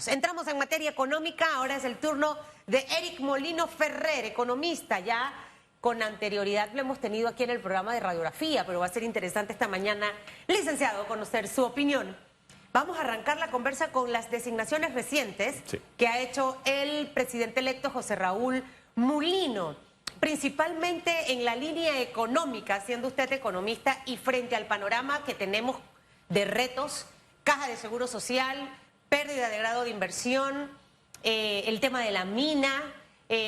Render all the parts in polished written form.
regresamos. Entramos en materia económica, ahora es el turno de Eric Molino Ferrer, economista. Ya con anterioridad lo hemos tenido aquí en el programa de radiografía, pero va a ser interesante esta mañana, licenciado, conocer su opinión. Vamos a arrancar la conversa con las designaciones recientes que ha hecho el presidente electo José Raúl Mulino, principalmente en la línea económica, siendo usted economista, y frente al panorama que tenemos de retos, caja de seguro social, pérdida de grado de inversión, el tema de la mina,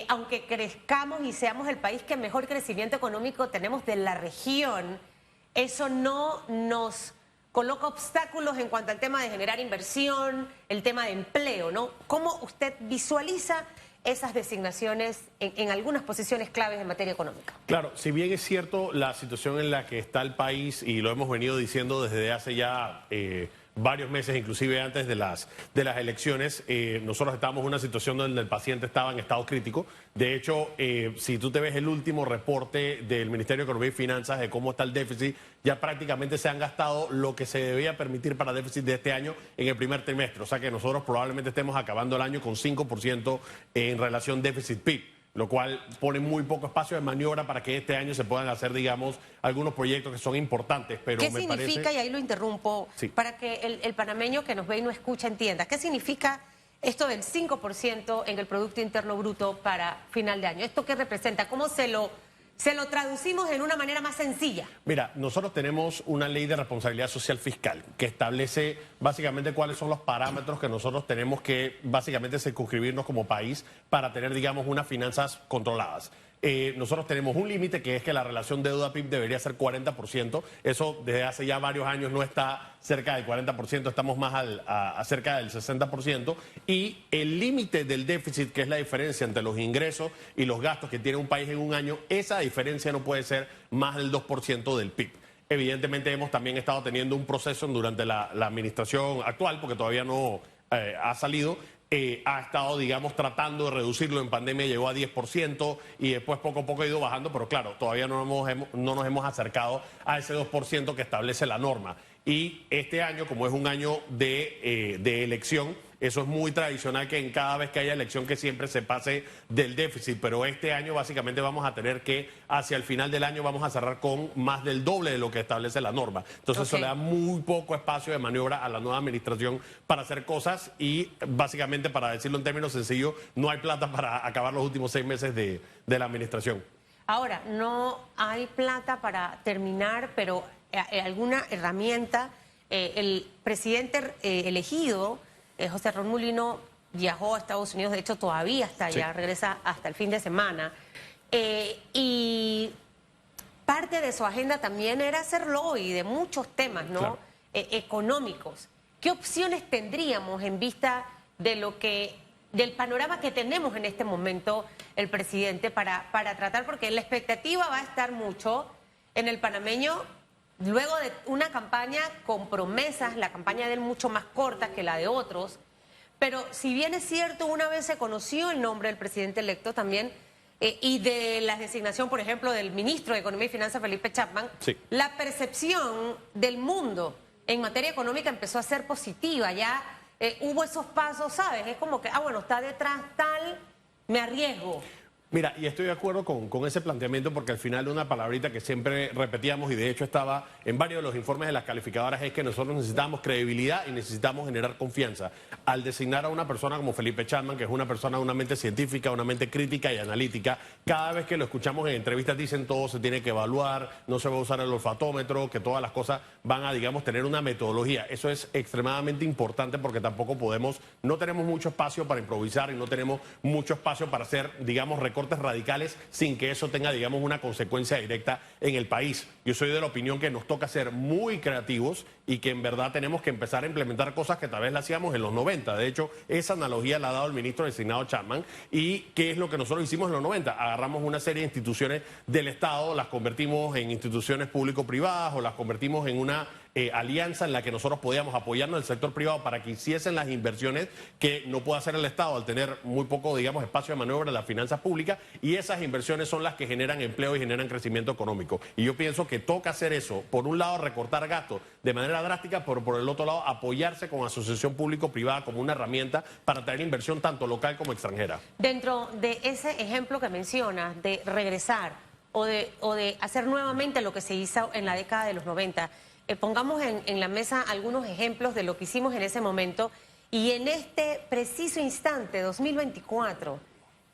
aunque crezcamos y seamos el país que mejor crecimiento económico tenemos de la región, eso no nos coloca obstáculos en cuanto al tema de generar inversión, el tema de empleo, ¿no? ¿Cómo usted visualiza esas designaciones en algunas posiciones claves en materia económica? Claro, si bien es cierto la situación en la que está el país, y lo hemos venido diciendo desde hace ya varios meses, inclusive antes de las elecciones, nosotros estábamos en una situación donde el paciente estaba en estado crítico. De hecho, si tú te ves el último reporte del Ministerio de Economía y Finanzas de cómo está el déficit, ya prácticamente se han gastado lo que se debía permitir para déficit de este año en el primer trimestre. O sea que nosotros probablemente estemos acabando el año con 5% en relación déficit-PIB, lo cual pone muy poco espacio de maniobra para que este año se puedan hacer, digamos, algunos proyectos que son importantes. Pero ¿qué significa, y ahí lo interrumpo, para que el panameño que nos ve y no escucha entienda, qué significa esto del 5% en el Producto Interno Bruto para final de año? ¿Esto qué representa? ¿Cómo se lo traducimos en una manera más sencilla? Mira, nosotros tenemos una ley de responsabilidad social fiscal que establece básicamente cuáles son los parámetros que nosotros tenemos que básicamente circunscribirnos como país para tener, digamos, unas finanzas controladas. Nosotros tenemos un límite que es que la relación deuda-PIB debería ser 40%. Eso desde hace ya varios años no está cerca del 40%, estamos más cerca del 60%. Y el límite del déficit, que es la diferencia entre los ingresos y los gastos que tiene un país en un año, esa diferencia no puede ser más del 2% del PIB. Evidentemente hemos también estado teniendo un proceso durante la administración actual, porque todavía no ha salido. Ha estado, digamos, tratando de reducirlo. En pandemia llegó a 10% y después poco a poco ha ido bajando, pero claro, todavía no nos hemos acercado a ese 2% que establece la norma. Y este año, como es un año de elección, eso es muy tradicional que en cada vez que haya elección que siempre se pase del déficit, pero este año básicamente vamos a tener que, hacia el final del año, vamos a cerrar con más del doble de lo que establece la norma. Entonces eso le da muy poco espacio de maniobra a la nueva administración para hacer cosas y básicamente, para decirlo en términos sencillos, no hay plata para acabar los últimos 6 meses de la administración. Ahora, no hay plata para terminar, pero alguna herramienta. El presidente elegido, José Raúl Mulino, viajó a Estados Unidos, de hecho todavía está allá, regresa hasta el fin de semana, y parte de su agenda también era hacer lobby de muchos temas, ¿no? Claro. Económicos. ¿Qué opciones tendríamos en vista de del panorama que tenemos en este momento el presidente para tratar? Porque la expectativa va a estar mucho en el panameño luego de una campaña con promesas, la campaña de él mucho más corta que la de otros, pero si bien es cierto, una vez se conoció el nombre del presidente electo también, y de la designación, por ejemplo, del ministro de Economía y Finanzas, Felipe Chapman, la percepción del mundo en materia económica empezó a ser positiva, ya hubo esos pasos, ¿sabes? Es como que, bueno, está detrás tal, me arriesgo. Mira, y estoy de acuerdo con ese planteamiento, porque al final una palabrita que siempre repetíamos, y de hecho estaba en varios de los informes de las calificadoras, es que nosotros necesitamos credibilidad y necesitamos generar confianza. Al designar a una persona como Felipe Chapman, que es una persona de una mente científica, una mente crítica y analítica, cada vez que lo escuchamos en entrevistas dicen todo se tiene que evaluar, no se va a usar el olfatómetro, que todas las cosas van a, digamos, tener una metodología. Eso es extremadamente importante, porque tampoco no tenemos mucho espacio para improvisar y no tenemos mucho espacio para hacer, digamos, recortes radicales sin que eso tenga, digamos, una consecuencia directa en el país. Yo soy de la opinión que nos toca ser muy creativos y que en verdad tenemos que empezar a implementar cosas que tal vez la hacíamos en los 90. De hecho, esa analogía la ha dado el ministro designado Chapman. ¿Y qué es lo que nosotros hicimos en los 90? Agarramos una serie de instituciones del Estado, las convertimos en instituciones público-privadas o las convertimos en una alianza en la que nosotros podíamos apoyarnos del sector privado para que hiciesen las inversiones que no puede hacer el Estado al tener muy poco, digamos, espacio de maniobra en las finanzas públicas, y esas inversiones son las que generan empleo y generan crecimiento económico. Y yo pienso que toca hacer eso, por un lado recortar gastos de manera drástica, pero por el otro lado apoyarse con asociación público-privada como una herramienta para traer inversión tanto local como extranjera. Dentro de ese ejemplo que mencionas, de regresar o de hacer nuevamente lo que se hizo en la década de los 90, pongamos en la mesa algunos ejemplos de lo que hicimos en ese momento y en este preciso instante, 2024,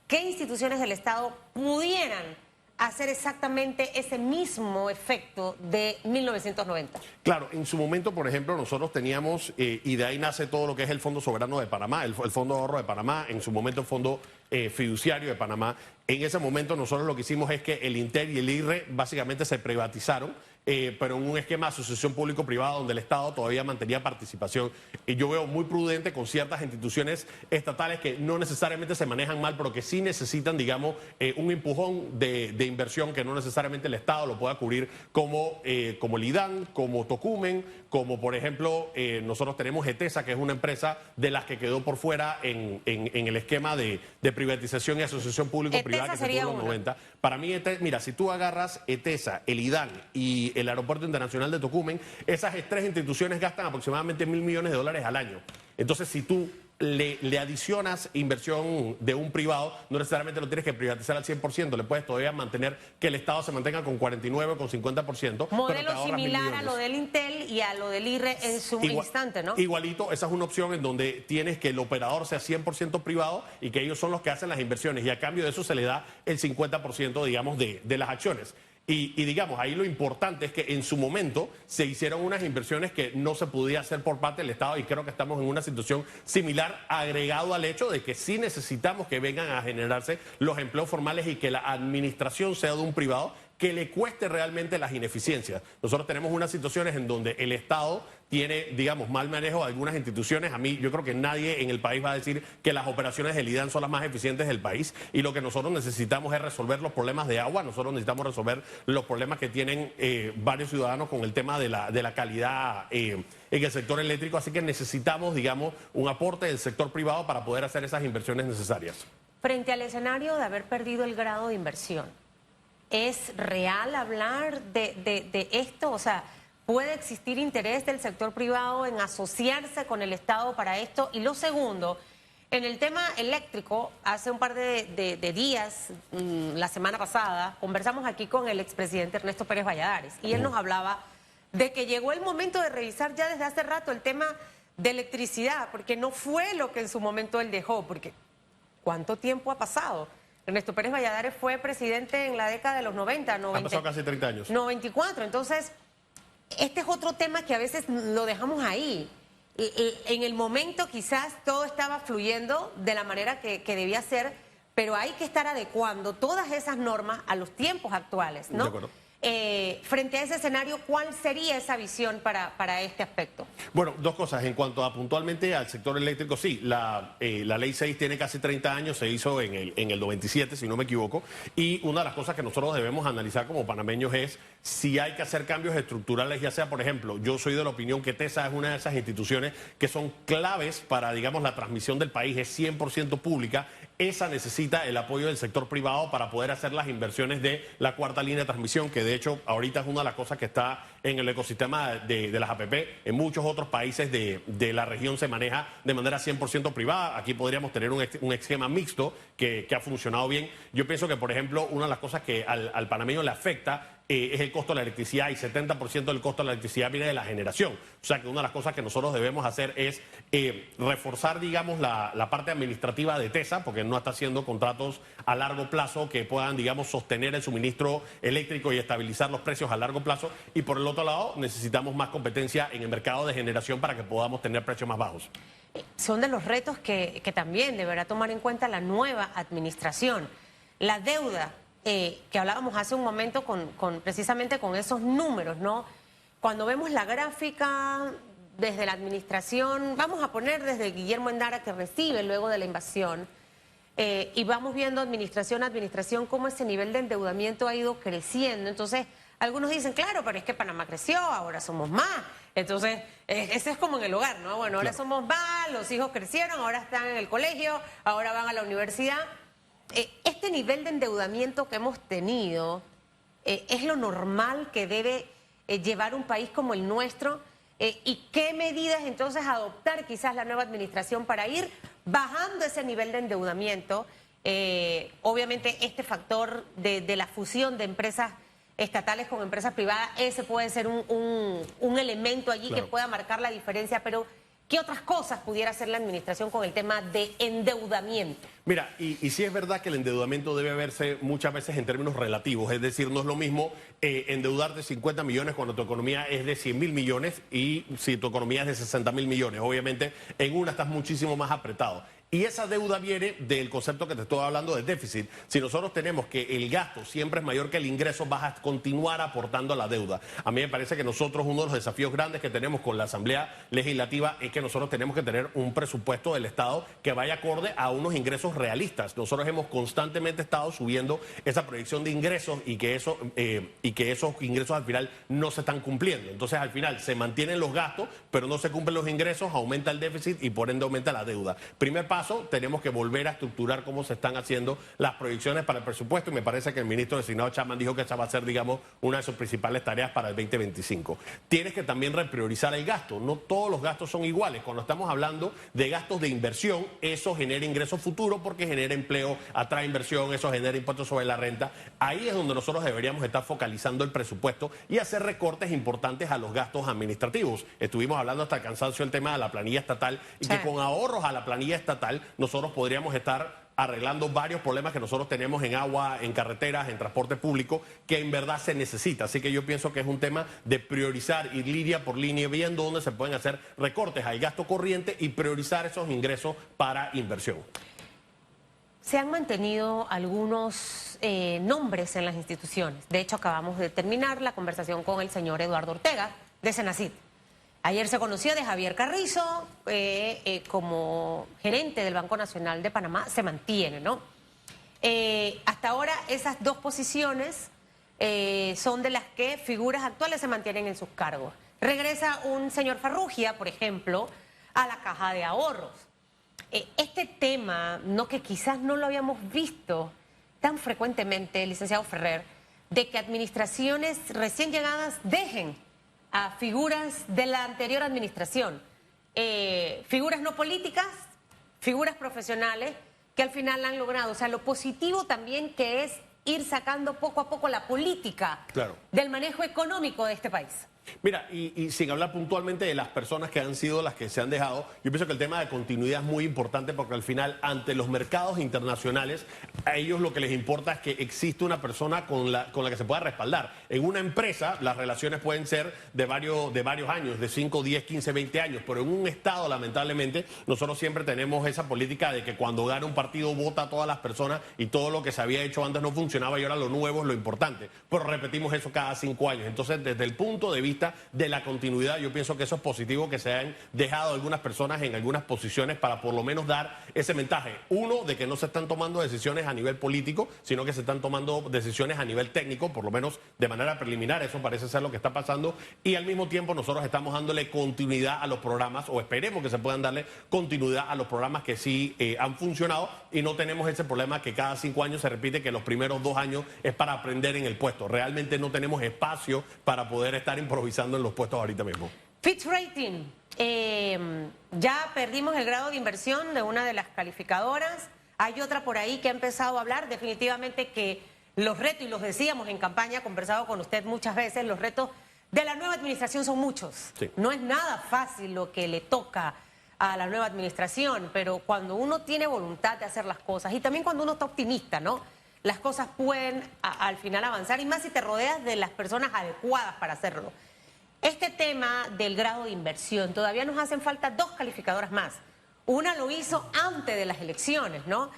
¿qué instituciones del Estado pudieran hacer exactamente ese mismo efecto de 1990? Claro, en su momento, por ejemplo, nosotros teníamos, y de ahí nace todo lo que es el Fondo Soberano de Panamá, el Fondo de Ahorro de Panamá, en su momento el Fondo Fiduciario de Panamá. En ese momento nosotros lo que hicimos es que el INTER y el IRRE básicamente se privatizaron, pero en un esquema de asociación público-privada donde el Estado todavía mantenía participación. Y yo veo muy prudente con ciertas instituciones estatales que no necesariamente se manejan mal, pero que sí necesitan, digamos, un empujón de inversión que no necesariamente el Estado lo pueda cubrir, como el IDAN, como Tocumen, como por ejemplo nosotros tenemos ETESA, que es una empresa de las que quedó por fuera en el esquema de privatización y asociación público-privada que se tuvo en los 90. Para mí, mira, si tú agarras ETESA, el IDAN y el Aeropuerto Internacional de Tocumen, esas tres instituciones gastan aproximadamente $1.000 millones al año. Entonces, si tú le adicionas inversión de un privado, no necesariamente lo tienes que privatizar al 100%, le puedes todavía mantener que el Estado se mantenga con 49, con 50%. Modelo similar a lo del Intel y a lo del IRRE en su instante, ¿no? Igualito, esa es una opción en donde tienes que el operador sea 100% privado y que ellos son los que hacen las inversiones, y a cambio de eso se le da el 50%, digamos, de las acciones. Y digamos, ahí lo importante es que en su momento se hicieron unas inversiones que no se podía hacer por parte del Estado, y creo que estamos en una situación similar, agregado al hecho de que sí necesitamos que vengan a generarse los empleos formales y que la administración sea de un privado que le cueste realmente las ineficiencias. Nosotros tenemos unas situaciones en donde el Estado tiene, digamos, mal manejo de algunas instituciones. A mí, yo creo que nadie en el país va a decir que las operaciones del IDAN son las más eficientes del país, y lo que nosotros necesitamos es resolver los problemas de agua, nosotros necesitamos resolver los problemas que tienen varios ciudadanos con el tema de la calidad en el sector eléctrico, así que necesitamos, digamos, un aporte del sector privado para poder hacer esas inversiones necesarias. Frente al escenario de haber perdido el grado de inversión, ¿es real hablar de esto? O sea, ¿puede existir interés del sector privado en asociarse con el Estado para esto? Y lo segundo, en el tema eléctrico, hace un par de días, la semana pasada, conversamos aquí con el expresidente Ernesto Pérez Valladares, y él nos hablaba de que llegó el momento de revisar ya desde hace rato el tema de electricidad, porque no fue lo que en su momento él dejó, porque ¿cuánto tiempo ha pasado? Ernesto Pérez Valladares fue presidente en la década de los 90, Han pasado casi 30 años. 94, entonces, este es otro tema que a veces lo dejamos ahí. En el momento quizás todo estaba fluyendo de la manera que debía ser, pero hay que estar adecuando todas esas normas a los tiempos actuales, ¿no? De acuerdo. Frente a ese escenario, ¿cuál sería esa visión para este aspecto? Bueno, dos cosas. En cuanto a puntualmente al sector eléctrico, sí, la Ley 6 tiene casi 30 años, se hizo en el 97, si no me equivoco, y una de las cosas que nosotros debemos analizar como panameños es si hay que hacer cambios estructurales, ya sea, por ejemplo, yo soy de la opinión que TESA es una de esas instituciones que son claves para, digamos, la transmisión del país, es 100% pública. Esa necesita el apoyo del sector privado para poder hacer las inversiones de la cuarta línea de transmisión, que de hecho ahorita es una de las cosas que está en el ecosistema de las APP. En muchos otros países de la región se maneja de manera 100% privada. Aquí podríamos tener un esquema mixto que ha funcionado bien. Yo pienso que, por ejemplo, una de las cosas que al panameño le afecta es el costo de la electricidad, y 70% del costo de la electricidad viene de la generación. O sea que una de las cosas que nosotros debemos hacer es reforzar, digamos, la parte administrativa de TESA, porque no está haciendo contratos a largo plazo que puedan, digamos, sostener el suministro eléctrico y estabilizar los precios a largo plazo. Y por el otro lado, necesitamos más competencia en el mercado de generación para que podamos tener precios más bajos. Son de los retos que también deberá tomar en cuenta la nueva administración. La deuda, que hablábamos hace un momento precisamente con esos números, ¿no? Cuando vemos la gráfica desde la administración, vamos a poner desde Guillermo Endara, que recibe luego de la invasión, y vamos viendo administración a administración cómo ese nivel de endeudamiento ha ido creciendo. Entonces, algunos dicen, claro, pero es que Panamá creció, ahora somos más. Entonces, ese es como en el hogar, ¿no? Bueno, ahora somos más, los hijos crecieron, ahora están en el colegio, ahora van a la universidad. Este nivel de endeudamiento que hemos tenido es lo normal que debe llevar un país como el nuestro. ¿Y qué medidas entonces adoptar quizás la nueva administración para ir bajando ese nivel de endeudamiento? Obviamente este factor de la fusión de empresas estatales con empresas privadas, ese puede ser un elemento allí que pueda marcar la diferencia, pero ¿qué otras cosas pudiera hacer la administración con el tema de endeudamiento? Mira, y sí es verdad que el endeudamiento debe verse muchas veces en términos relativos, es decir, no es lo mismo endeudarte 50 millones cuando tu economía es de 100.000 millones y si tu economía es de 60.000 millones. Obviamente, en una estás muchísimo más apretado. Y esa deuda viene del concepto que te estoy hablando de déficit. Si nosotros tenemos que el gasto siempre es mayor que el ingreso, vas a continuar aportando a la deuda. A mí me parece que nosotros, uno de los desafíos grandes que tenemos con la Asamblea Legislativa es que nosotros tenemos que tener un presupuesto del Estado que vaya acorde a unos ingresos realistas. Nosotros hemos constantemente estado subiendo esa proyección de ingresos y que esos ingresos al final no se están cumpliendo. Entonces, al final se mantienen los gastos, pero no se cumplen los ingresos, aumenta el déficit y por ende aumenta la deuda. Primer paso, tenemos que volver a estructurar cómo se están haciendo las proyecciones para el presupuesto y me parece que el ministro designado Chapman dijo que esa va a ser, digamos, una de sus principales tareas para el 2025. Tienes que también repriorizar el gasto. No todos los gastos son iguales. Cuando estamos hablando de gastos de inversión, eso genera ingresos futuros porque genera empleo, atrae inversión, eso genera impuestos sobre la renta. Ahí es donde nosotros deberíamos estar focalizando el presupuesto y hacer recortes importantes a los gastos administrativos. Estuvimos hablando hasta el cansancio del tema de la planilla estatal y que con ahorros a la planilla estatal nosotros podríamos estar arreglando varios problemas que nosotros tenemos en agua, en carreteras, en transporte público, que en verdad se necesita. Así que yo pienso que es un tema de priorizar, ir línea por línea, viendo dónde se pueden hacer recortes al gasto corriente y priorizar esos ingresos para inversión. Se han mantenido algunos nombres en las instituciones. De hecho, acabamos de terminar la conversación con el señor Eduardo Ortega, de Senacid. Ayer se conoció de Javier Carrizo como gerente del Banco Nacional de Panamá, se mantiene, ¿no? Hasta ahora esas dos posiciones son de las que figuras actuales se mantienen en sus cargos. Regresa un señor Farrugia, por ejemplo, a la Caja de Ahorros. Este tema, no que quizás no lo habíamos visto tan frecuentemente, licenciado Ferrer, de que administraciones recién llegadas dejen a figuras de la anterior administración, figuras no políticas, figuras profesionales que al final han logrado, o sea, lo positivo también que es ir sacando poco a poco la política del manejo económico de este país. Mira, y sin hablar puntualmente de las personas que han sido las que se han dejado, yo pienso que el tema de continuidad es muy importante porque al final, ante los mercados internacionales, a ellos lo que les importa es que existe una persona con la que se pueda respaldar. En una empresa, las relaciones pueden ser de varios años, de 5, 10, 15, 20 años, pero en un Estado, lamentablemente, nosotros siempre tenemos esa política de que cuando gana un partido vota a todas las personas y todo lo que se había hecho antes no funcionaba y ahora lo nuevo es lo importante. Pero repetimos eso cada 5 años. Entonces, desde el punto de vista de la continuidad, yo pienso que eso es positivo, que se han dejado algunas personas en algunas posiciones para por lo menos dar ese mensaje. Uno, de que no se están tomando decisiones a nivel político, sino que se están tomando decisiones a nivel técnico, por lo menos de manera preliminar, eso parece ser lo que está pasando, y al mismo tiempo nosotros estamos dándole continuidad a los programas, o esperemos que se puedan darle continuidad a los programas que sí han funcionado, y no tenemos ese problema que cada 5 años se repite, que los primeros 2 años es para aprender en el puesto. Realmente no tenemos espacio para poder estar improvisando en los puestos ahorita mismo. Fitch Rating, ya perdimos el grado de inversión de una de las calificadoras, hay otra por ahí que ha empezado a hablar, definitivamente que los retos, y los decíamos en campaña, he conversado con usted muchas veces, los retos de la nueva administración son muchos. Sí. No es nada fácil lo que le toca a la nueva administración, pero cuando uno tiene voluntad de hacer las cosas, y también cuando uno está optimista, ¿no? Las cosas pueden al final avanzar, y más si te rodeas de las personas adecuadas para hacerlo. Este tema del grado de inversión, todavía nos hacen falta 2 calificadoras más. Una lo hizo antes de las elecciones, ¿no?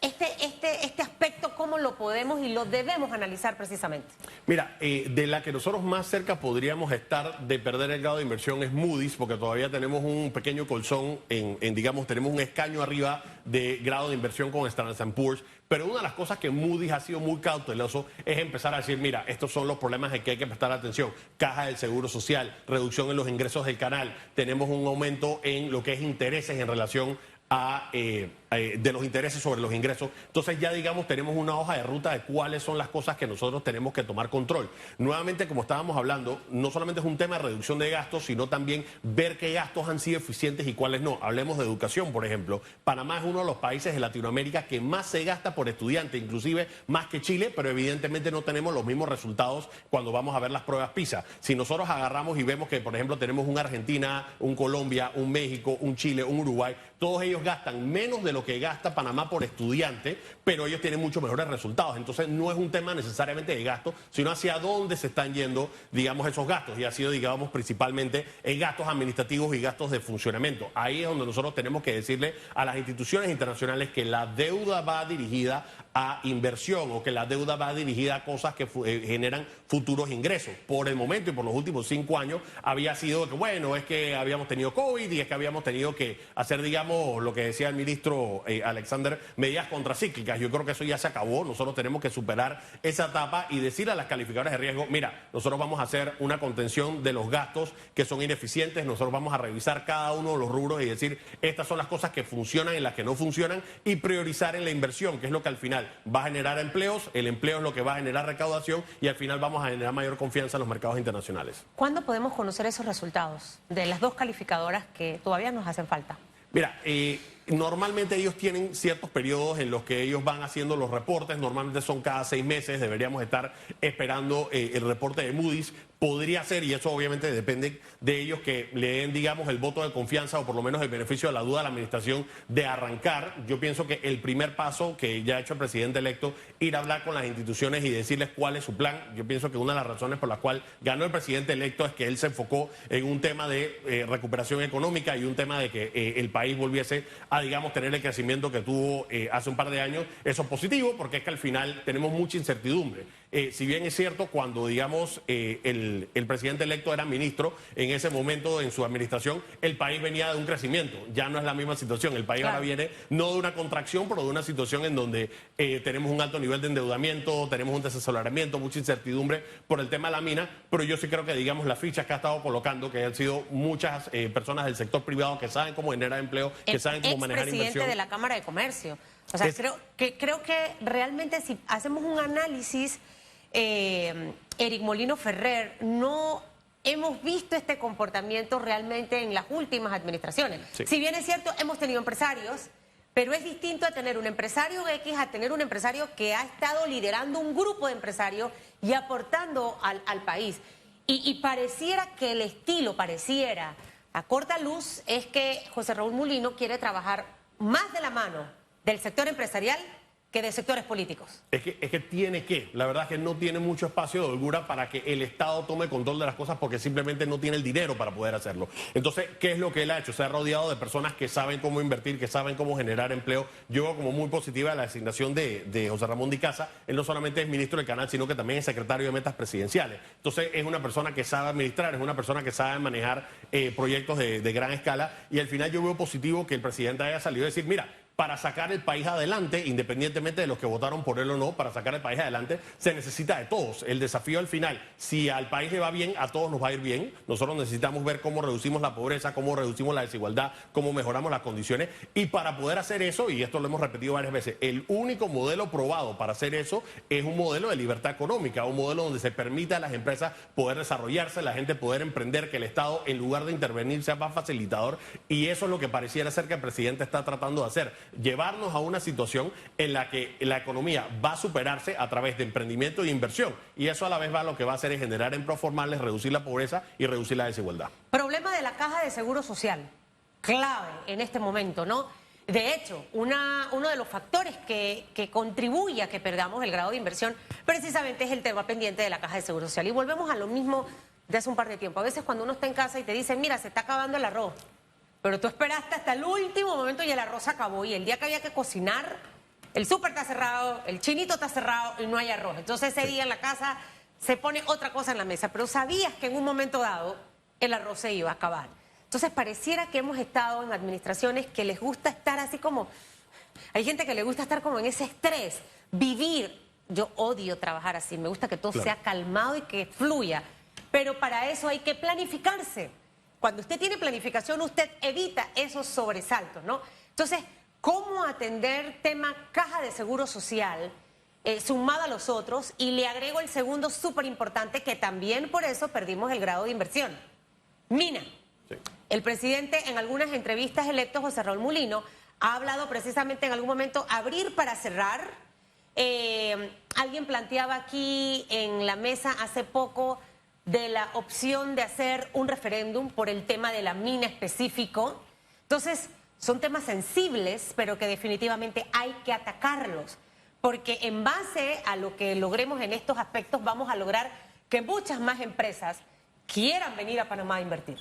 este aspecto, ¿cómo lo podemos y lo debemos analizar precisamente? Mira, de la que nosotros más cerca podríamos estar de perder el grado de inversión es Moody's, porque todavía tenemos un pequeño colchón digamos, tenemos un escaño arriba de grado de inversión con Standard & Poor's. Pero una de las cosas que Moody's ha sido muy cauteloso es empezar a decir, mira, estos son los problemas en que hay que prestar atención. Caja del Seguro Social, reducción en los ingresos del canal, tenemos un aumento en lo que es intereses en relación de los intereses sobre los ingresos. Entonces ya digamos tenemos una hoja de ruta de cuáles son las cosas que nosotros tenemos que tomar control. Nuevamente, como estábamos hablando, no solamente es un tema de reducción de gastos, sino también ver qué gastos han sido eficientes y cuáles no. Hablemos de educación, por ejemplo. Panamá es uno de los países de Latinoamérica que más se gasta por estudiante, inclusive más que Chile, pero evidentemente no tenemos los mismos resultados cuando vamos a ver las pruebas PISA. Si nosotros agarramos y vemos que, por ejemplo, tenemos una Argentina, un Colombia, un México, un Chile, un Uruguay, todos ellos gastan menos de lo que gasta Panamá por estudiante, pero ellos tienen mucho mejores resultados. Entonces no es un tema necesariamente de gasto, sino hacia dónde se están yendo, digamos, esos gastos. Y ha sido, digamos, principalmente en gastos administrativos y gastos de funcionamiento. Ahí es donde nosotros tenemos que decirle a las instituciones internacionales que la deuda va dirigida a inversión o que la deuda va dirigida a cosas que generan futuros ingresos. Por el momento y por los últimos 5 años había sido que, bueno, es que habíamos tenido COVID y es que habíamos tenido que hacer, digamos, lo que decía el ministro Alexander, medidas contracíclicas. Yo creo que eso ya se acabó. Nosotros tenemos que superar esa etapa y decir a las calificadoras de riesgo, mira, nosotros vamos a hacer una contención de los gastos que son ineficientes, nosotros vamos a revisar cada uno de los rubros y decir, estas son las cosas que funcionan y las que no funcionan y priorizar en la inversión, que es lo que al final va a generar empleos, el empleo es lo que va a generar recaudación y al final vamos a generar mayor confianza en los mercados internacionales. ¿Cuándo podemos conocer esos resultados de las dos calificadoras que todavía nos hacen falta? Mira, normalmente ellos tienen ciertos periodos en los que ellos van haciendo los reportes, normalmente son cada 6 meses, deberíamos estar esperando el reporte de Moody's. Podría ser, y eso obviamente depende de ellos, que le den, digamos, el voto de confianza o por lo menos el beneficio de la duda a la administración de arrancar. Yo pienso que el primer paso que ya ha hecho el presidente electo, ir a hablar con las instituciones y decirles cuál es su plan. Yo pienso que una de las razones por las cuales ganó el presidente electo es que él se enfocó en un tema de recuperación económica y un tema de que el país volviese a, digamos, tener el crecimiento que tuvo hace un par de años. Eso es positivo porque es que al final tenemos mucha incertidumbre. Si bien es cierto, cuando, digamos, el presidente electo era ministro, en ese momento en su administración, el país venía de un crecimiento. Ya no es la misma situación. El país ahora viene no de una contracción, pero de una situación en donde tenemos un alto nivel de endeudamiento, tenemos un desaceleramiento, mucha incertidumbre por el tema de la mina. Pero yo sí creo que, digamos, las fichas que ha estado colocando, que han sido muchas personas del sector privado que saben cómo generar empleo, que saben cómo manejar inversión. Presidente de la Cámara de Comercio. O sea, creo que realmente si hacemos un análisis, Eric Molino Ferrer, no hemos visto este comportamiento realmente en las últimas administraciones. Sí. Si bien es cierto, hemos tenido empresarios, pero es distinto a tener un empresario X a tener un empresario que ha estado liderando un grupo de empresarios y aportando al país. Y pareciera que el estilo, a corta luz, es que José Raúl Mulino quiere trabajar más de la mano del sector empresarial que de sectores políticos. Es que tiene que, la verdad es que no tiene mucho espacio de holgura para que el Estado tome control de las cosas porque simplemente no tiene el dinero para poder hacerlo. Entonces, ¿qué es lo que él ha hecho? Se ha rodeado de personas que saben cómo invertir, que saben cómo generar empleo. Yo veo como muy positiva la designación de José Ramón Di Casa. Él no solamente es ministro del canal, sino que también es secretario de metas presidenciales. Entonces, es una persona que sabe administrar, es una persona que sabe manejar proyectos de gran escala y al final yo veo positivo que el presidente haya salido a decir, mira, para sacar el país adelante, independientemente de los que votaron por él o no, para sacar el país adelante se necesita de todos. El desafío al final, si al país le va bien, a todos nos va a ir bien. Nosotros necesitamos ver cómo reducimos la pobreza, cómo reducimos la desigualdad, cómo mejoramos las condiciones. Y para poder hacer eso, y esto lo hemos repetido varias veces, el único modelo probado para hacer eso es un modelo de libertad económica, un modelo donde se permita a las empresas poder desarrollarse, la gente poder emprender, que el Estado, en lugar de intervenir, sea más facilitador. Y eso es lo que pareciera ser que el presidente está tratando de hacer. Llevarnos a una situación en la que la economía va a superarse a través de emprendimiento e inversión. Y eso a la vez lo que va a hacer es generar empleos formales, reducir la pobreza y reducir la desigualdad. Problema de la Caja de Seguro Social, clave en este momento, ¿no? De hecho, uno de los factores que contribuye a que perdamos el grado de inversión precisamente es el tema pendiente de la Caja de Seguro Social. Y volvemos a lo mismo de hace un par de tiempo. A veces cuando uno está en casa y te dicen, mira, se está acabando el arroz. Pero tú esperaste hasta el último momento y el arroz se acabó. Y el día que había que cocinar, el súper está cerrado, el chinito está cerrado y no hay arroz. Entonces ese día en la casa se pone otra cosa en la mesa, pero sabías que en un momento dado el arroz se iba a acabar. Entonces pareciera que hemos estado en administraciones que les gusta estar así como... Hay gente que le gusta estar como en ese estrés, vivir. Yo odio trabajar así, me gusta que todo sea calmado y que fluya. Pero para eso hay que planificarse. Cuando usted tiene planificación, usted evita esos sobresaltos, ¿no? Entonces, ¿cómo atender tema caja de seguro social sumada a los otros? Y le agrego el segundo súper importante, que también por eso perdimos el grado de inversión. Mina. Sí. El presidente en algunas entrevistas electo, José Raúl Mulino, ha hablado precisamente en algún momento abrir para cerrar. Alguien planteaba aquí en la mesa hace poco de la opción de hacer un referéndum por el tema de la mina específico. Entonces, son temas sensibles, pero que definitivamente hay que atacarlos, porque en base a lo que logremos en estos aspectos vamos a lograr que muchas más empresas quieran venir a Panamá a invertir.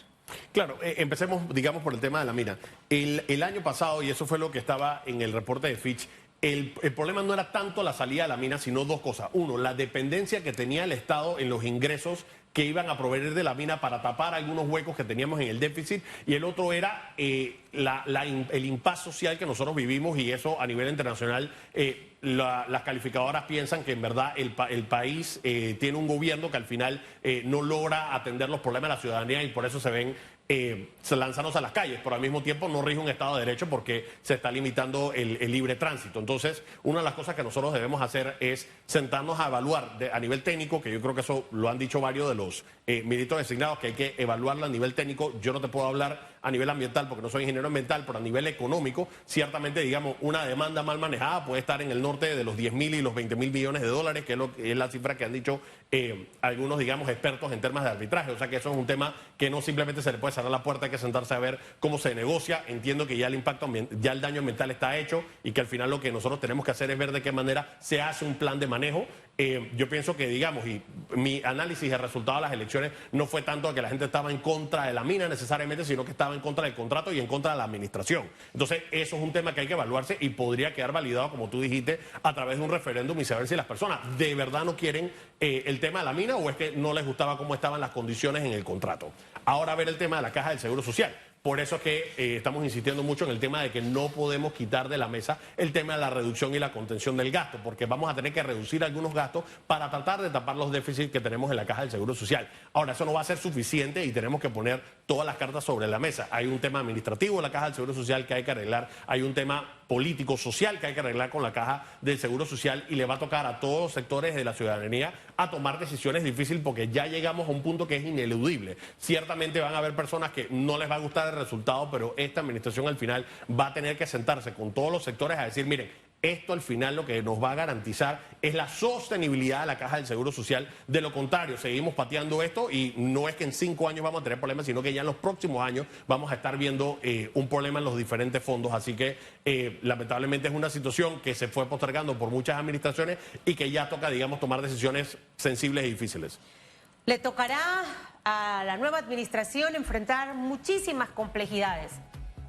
Claro, empecemos, digamos, por el tema de la mina. El año pasado, y eso fue lo que estaba en el reporte de Fitch, el problema no era tanto la salida de la mina, sino dos cosas. Uno, la dependencia que tenía el Estado en los ingresos que iban a proveer de la mina para tapar algunos huecos que teníamos en el déficit, y el otro era el impas social que nosotros vivimos, y eso a nivel internacional las calificadoras piensan que en verdad el país tiene un gobierno que al final no logra atender los problemas de la ciudadanía, y por eso se ven lanzándose a las calles, pero al mismo tiempo no rige un Estado de Derecho porque se está limitando el libre tránsito. Entonces, una de las cosas que nosotros debemos hacer es sentarnos a evaluar a nivel técnico, que yo creo que eso lo han dicho varios de los ministros designados, que hay que evaluarlo a nivel técnico. Yo no te puedo hablar a nivel ambiental porque no soy ingeniero ambiental, pero a nivel económico, ciertamente, digamos, una demanda mal manejada puede estar en el norte de los 10.000 y los 20.000 millones de dólares, que es la cifra que han dicho algunos, digamos, expertos en temas de arbitraje. O sea que eso es un tema que no simplemente se le puede cerrar la puerta, hay que sentarse a ver cómo se negocia. Entiendo que ya ya el daño ambiental está hecho, y que al final lo que nosotros tenemos que hacer es ver de qué manera se hace un plan de manejo. Yo pienso que, digamos, y mi análisis de resultado de las elecciones no fue tanto que la gente estaba en contra de la mina necesariamente, sino que estaba en contra del contrato y en contra de la administración. Entonces, eso es un tema que hay que evaluarse y podría quedar validado, como tú dijiste, a través de un referéndum, y saber si las personas de verdad no quieren el tema de la mina, o es que no les gustaba cómo estaban las condiciones en el contrato. Ahora, ver el tema de la caja del Seguro Social. Por eso es que estamos insistiendo mucho en el tema de que no podemos quitar de la mesa el tema de la reducción y la contención del gasto, porque vamos a tener que reducir algunos gastos para tratar de tapar los déficits que tenemos en la caja del Seguro Social. Ahora, eso no va a ser suficiente y tenemos que poner todas las cartas sobre la mesa. Hay un tema administrativo de la caja del Seguro Social que hay que arreglar, hay un tema político-social que hay que arreglar con la caja del Seguro Social, y le va a tocar a todos los sectores de la ciudadanía a tomar decisiones difíciles, porque ya llegamos a un punto que es ineludible. Ciertamente van a haber personas que no les va a gustar el resultado, pero esta administración al final va a tener que sentarse con todos los sectores a decir, miren, esto al final lo que nos va a garantizar es la sostenibilidad de la caja del Seguro Social. De lo contrario, seguimos pateando esto, y no es que en 5 años vamos a tener problemas, sino que ya en los próximos años vamos a estar viendo un problema en los diferentes fondos. Así que lamentablemente es una situación que se fue postergando por muchas administraciones y que ya toca, digamos, tomar decisiones sensibles y difíciles. Le tocará a la nueva administración enfrentar muchísimas complejidades.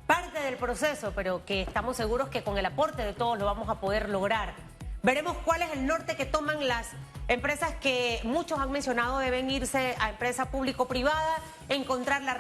Parte del proceso, pero que estamos seguros que con el aporte de todos lo vamos a poder lograr. Veremos cuál es el norte que toman las empresas que muchos han mencionado deben irse a empresa público-privada, encontrar la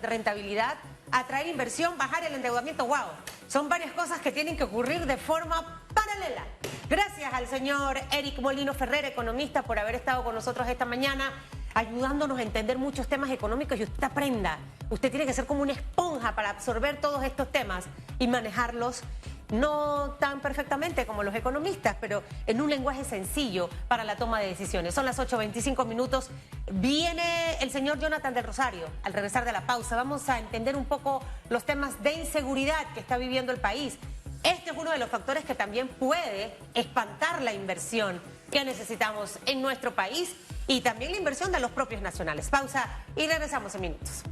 rentabilidad, atraer inversión, bajar el endeudamiento. ¡Wow! Son varias cosas que tienen que ocurrir de forma paralela. Gracias al señor Eric Molino Ferrer, economista, por haber estado con nosotros esta mañana, ayudándonos a entender muchos temas económicos, y usted aprenda. Usted tiene que ser como una esponja para absorber todos estos temas y manejarlos, no tan perfectamente como los economistas, pero en un lenguaje sencillo para la toma de decisiones. Son las 8:25 minutos. Viene el señor Jonathan del Rosario al regresar de la pausa. Vamos a entender un poco los temas de inseguridad que está viviendo el país. Este es uno de los factores que también puede espantar la inversión que necesitamos en nuestro país, y también la inversión de los propios nacionales. Pausa y regresamos en minutos.